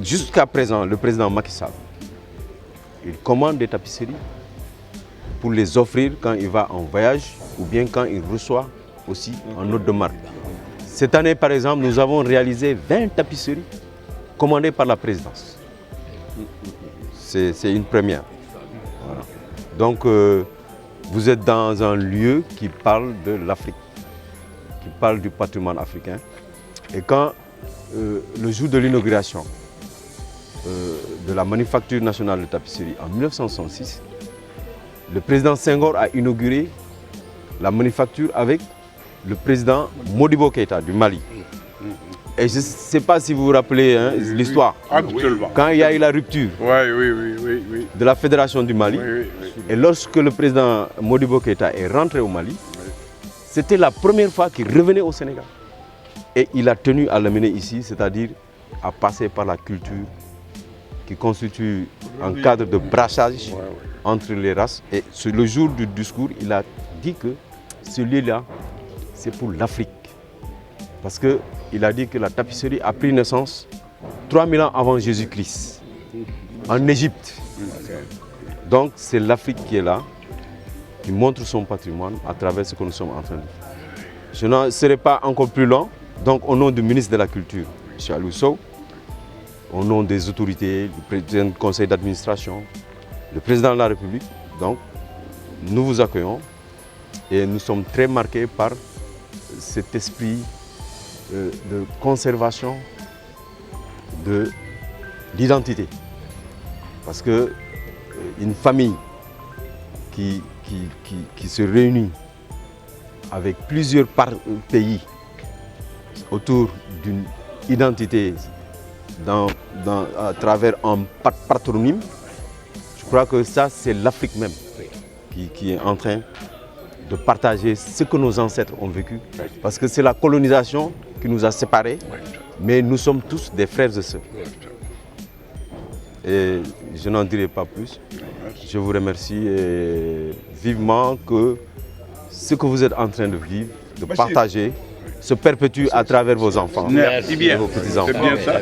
jusqu'à présent, le président Macky Sall, il commande des tapisseries pour les offrir quand il va en voyage ou bien quand il reçoit aussi en hôte de marque. Cette année, par exemple, nous avons réalisé 20 tapisseries commandées par la présidence. C'est une première. Voilà. Donc, vous êtes dans un lieu qui parle de l'Afrique, qui parle du patrimoine africain. Et quand le jour de l'inauguration de la Manufacture nationale de tapisserie en 1966, le président Senghor a inauguré la manufacture avec le président Modibo Keïta du Mali. Et je ne sais pas si vous vous rappelez l'histoire. Quand il y a eu la rupture de la Fédération du Mali, et lorsque le président Modibo Keïta est rentré au Mali, c'était la première fois qu'il revenait au Sénégal. Et il a tenu à l'amener ici, c'est-à-dire à passer par la culture qui constitue un cadre de brassage entre les races. Et sur le jour du discours, il a dit que ce lieu-là, c'est pour l'Afrique. Parce qu'il a dit que la tapisserie a pris naissance 3000 ans avant Jésus-Christ, en Égypte. Donc c'est l'Afrique qui est là, qui montre son patrimoine à travers ce que nous sommes en train de faire. Je ne serai pas encore plus long. Donc au nom du ministre de la Culture, M. Aliou Sow, au nom des autorités, du président du conseil d'administration, le président de la République, donc nous vous accueillons et nous sommes très marqués par cet esprit de conservation de l'identité. Parce que une famille qui se réunit avec plusieurs pays autour d'une identité à travers un patronyme, je crois que ça c'est l'Afrique même qui est en train de partager ce que nos ancêtres ont vécu. Parce que c'est la colonisation qui nous a séparés, mais nous sommes tous des frères et sœurs. Et je n'en dirai pas plus. Je vous remercie et vivement que ce que vous êtes en train de vivre, de partager, se perpétue à travers vos enfants et vos petits-enfants. C'est bien ça.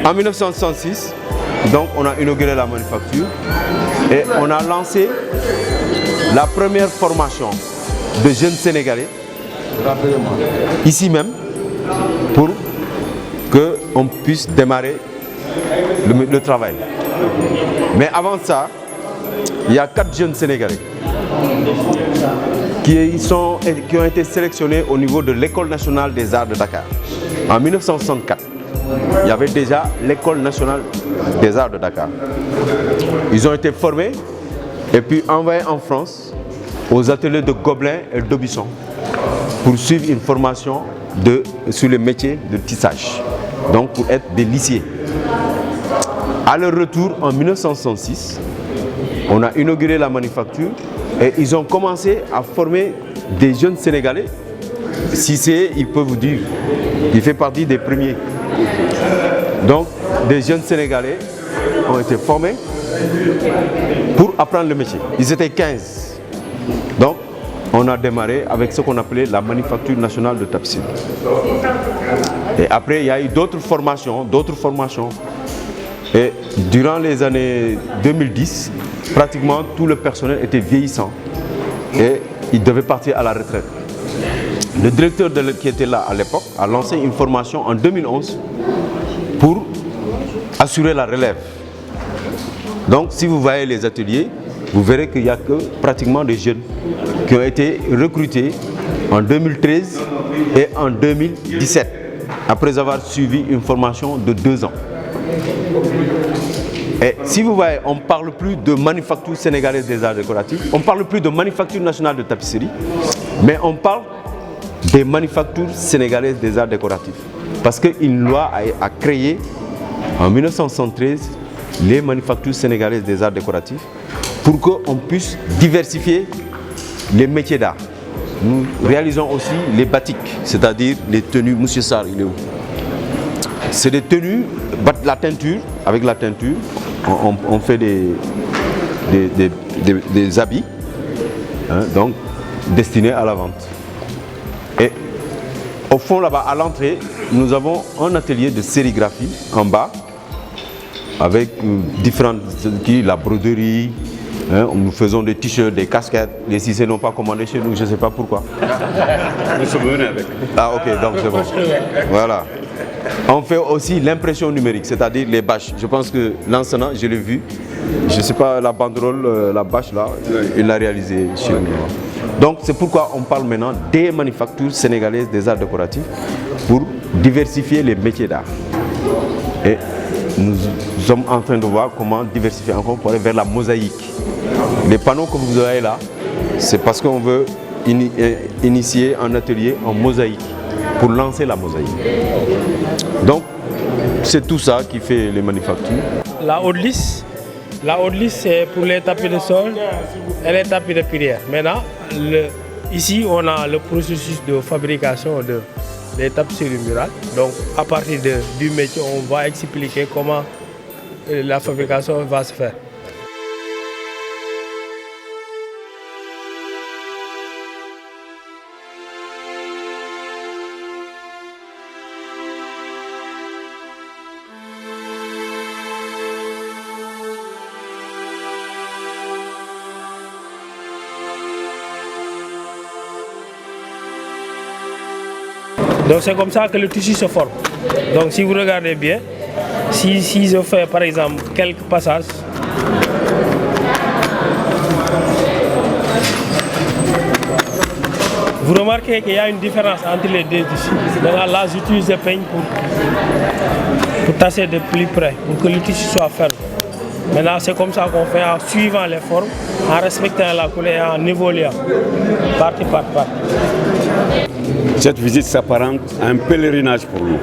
En 1966, donc, on a inauguré la manufacture et on a lancé la première formation de jeunes Sénégalais, ici même, pour qu'on puisse démarrer le travail. Mais avant ça, il y a 4 jeunes Sénégalais qui ont été sélectionnés au niveau de l'École nationale des arts de Dakar. En 1964, il y avait déjà l'École nationale des arts de Dakar. Ils ont été formés et puis envoyés en France aux ateliers de Gobelin et d'Aubusson pour suivre une formation sur les métiers de tissage, donc pour être des lissiers. À leur retour en 1966, on a inauguré la manufacture et ils ont commencé à former des jeunes Sénégalais. Cissé, il peut vous dire, il fait partie des premiers. Donc, des jeunes Sénégalais ont été formés pour apprendre le métier. Ils étaient 15. Donc, on a démarré avec ce qu'on appelait la Manufacture nationale de tapisserie. Et après, il y a eu d'autres formations. Et durant les années 2010, pratiquement tout le personnel était vieillissant et il devait partir à la retraite. Le directeur qui était là à l'époque a lancé une formation en 2011 pour assurer la relève. Donc si vous voyez les ateliers, vous verrez qu'il n'y a que pratiquement des jeunes qui ont été recrutés en 2013 et en 2017, après avoir suivi une formation de 2 ans. Et si vous voyez, on ne parle plus de manufacture sénégalaise des arts décoratifs, on ne parle plus de manufacture nationale de tapisserie, Mais on parle des manufactures sénégalaises des arts décoratifs. Parce qu'une loi a créé en 1973 les manufactures sénégalaises des arts décoratifs pour qu'on puisse diversifier les métiers d'art. Nous réalisons aussi les batiks, c'est-à-dire les tenues. Monsieur Sarr, il est où? C'est des tenues, la teinture, avec la teinture, on fait des habits, hein, donc destinés à la vente. Et au fond là-bas, à l'entrée, nous avons un atelier de sérigraphie en bas, avec différentes, la broderie, hein, nous faisons des t-shirts, des casquettes. Les Cissés n'ont pas commandé chez nous, je ne sais pas pourquoi. Nous sommes venus avec. Ah ok, donc c'est bon. Voilà. On fait aussi l'impression numérique, c'est-à-dire les bâches. Je pense que l'enseignant, je l'ai vu, je ne sais pas, la banderole, la bâche là, il l'a réalisée chez nous. Donc c'est pourquoi on parle maintenant des manufactures sénégalaises des arts décoratifs pour diversifier les métiers d'art. Et nous sommes en train de voir comment diversifier encore pour aller vers la mosaïque. Les panneaux que vous voyez là, c'est parce qu'on veut initier un atelier en mosaïque pour lancer la mosaïque. Donc c'est tout ça qui fait les manufactures. La haute lisse, c'est pour les tapis de sol et les tapis de prière. Maintenant, ici on a le processus de fabrication des tapisseries murales. Donc à partir du métier, on va expliquer comment la fabrication va se faire. Donc c'est comme ça que le tissu se forme. Donc si vous regardez bien, si je fais par exemple quelques passages, vous remarquez qu'il y a une différence entre les deux tissus. Là j'utilise le peigne pour tasser de plus près, pour que le tissu soit ferme. Maintenant c'est comme ça qu'on fait en suivant les formes, en respectant la couleur et en évoluant, partie par partie. Cette visite s'apparente à un pèlerinage pour nous.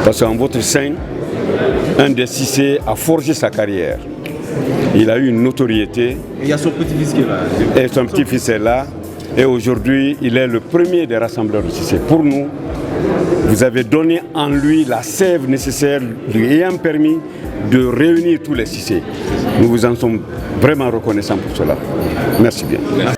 Parce qu'en votre sein, un des Cissés a forgé sa carrière. Il a eu une notoriété. Et il y a son petit-fils qui est là. Et son petit-fils est là. Et aujourd'hui, il est le premier des rassembleurs de Cissé. Pour nous, vous avez donné en lui la sève nécessaire lui ayant permis de réunir tous les Cissés. Nous vous en sommes vraiment reconnaissants pour cela. Merci bien. Merci.